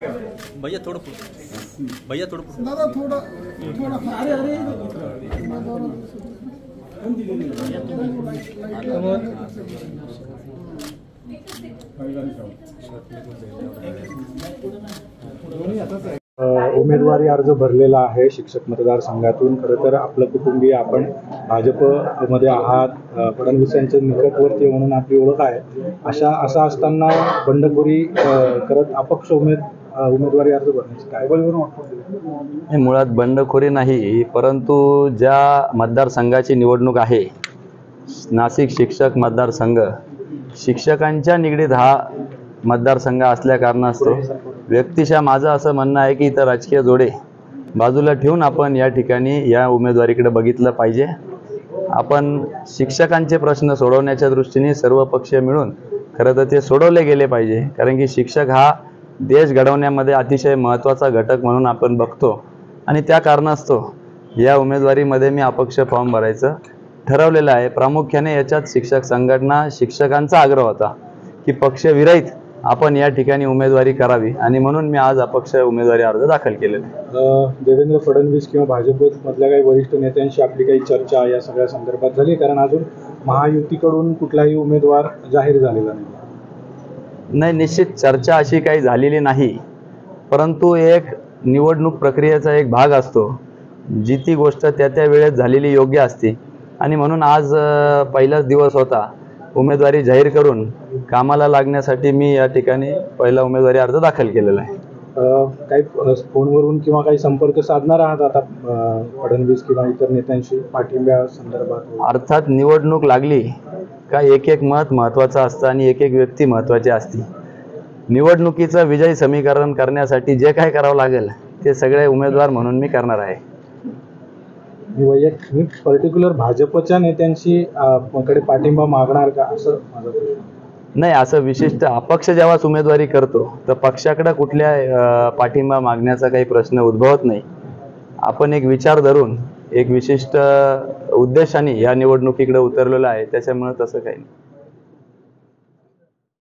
भैया थोड़ा भैया थोड़ा दादा थोड़ा थोड़ा अरे अरे उमेदवारी अर्ज भरलेला आहे शिक्षक मतदारसंघातून। खरं तर आपलं कुटुंबीय आपण भाजपमध्ये आहात, फडणवीस यांच्या निकटवर्ती म्हणून आपली ओळख आहे। असं असताना बंडखोरी करत अपक्ष उमेदवारी अर्ज भरण्याची काय बरोबर वाटतं? मुळात बंडखोरी नाही, परंतु ज्या मतदारसंघाची निवडणूक आहे, नाशिक शिक्षक मतदारसंघ, शिक्षकांच्या निगडीत हा मतदारसंघ असल्या कारणास्तव व्यक्तिशः माझं असं म्हणणं आहे की इतर राजकीय जोडे बाजूला ठेवून आपण या ठिकाणी या उमेदवारीकडे बघितलं पाहिजे। आपण शिक्षकांचे प्रश्न सोडवण्याच्या दृष्टीने सर्व पक्ष मिळून खरं तर ते सोडवले गेले पाहिजे, कारण की शिक्षक हा देश घडवण्यामध्ये अतिशय महत्त्वाचा घटक म्हणून आपण बघतो आणि त्या कारणास्तव या उमेदवारीमध्ये मी अपक्ष फॉर्म भरायचं ठरवलेलं आहे। प्रामुख्याने याच्यात शिक्षक संघटना, शिक्षकांचा आग्रह होता की पक्षविरहित आपण या ठिकाणी उमेदवारी करावी आणि म्हणून मी आज अपक्ष उमेदवारी अर्ज दाखल केलेला आहे। देवेंद्र फडणवीस किंवा भाजपमधल्या काही वरिष्ठ नेत्यांशी आपली काही चर्चा या सगळ्या संदर्भात झाली? कारण अजून महायुतीकडून कुठलाही उमेदवार जाहीर झालेला नाही, निश्चित चर्चा अशी काही झालेली नाही, परंतु एक निवडणूक प्रक्रियेचा एक भाग असतो, जी ती गोष्ट त्या वेळेत झालेली योग्य असते आणि म्हणून आज पहिलाच दिवस होता उमेदवारी जाहीर करून कामाला लागण्यासाठी मी या ठिकाणी पहिला उमेदवारी अर्ज दाखल केलेला आहे। काही फोनवरून किंवा काही संपर्क साधणार आहात आता फडणवीस किंवा इतर नेत्यांशी पाठिंब्या संदर्भात? अर्थात निवडणूक लागली का एक एक मत महत्त्वाचं असतं आणि एक एक व्यक्ती महत्त्वाची असते। निवडणुकीचं विजय समीकरण करण्यासाठी जे काय करावं लागेल ते सगळे उमेदवार म्हणून मी करणार आहे। मी पर्टिक्युलर भाजपच्या नेत्यांशी कडे पाठिंबा मागणार का असं माझं प्रश्न? नाही, असं विशिष्ट अपक्ष जेव्हा उमेदवारी करतो तर पक्षाकडे कुठल्या पाठिंबा मागण्याचा काही प्रश्न उद्भवत नाही। आपण एक विचार धरून एक विशिष्ट उद्देशाने या निवडणुकीकडे उतरलेलो आहे, त्याच्यामुळे तसं काही नाही।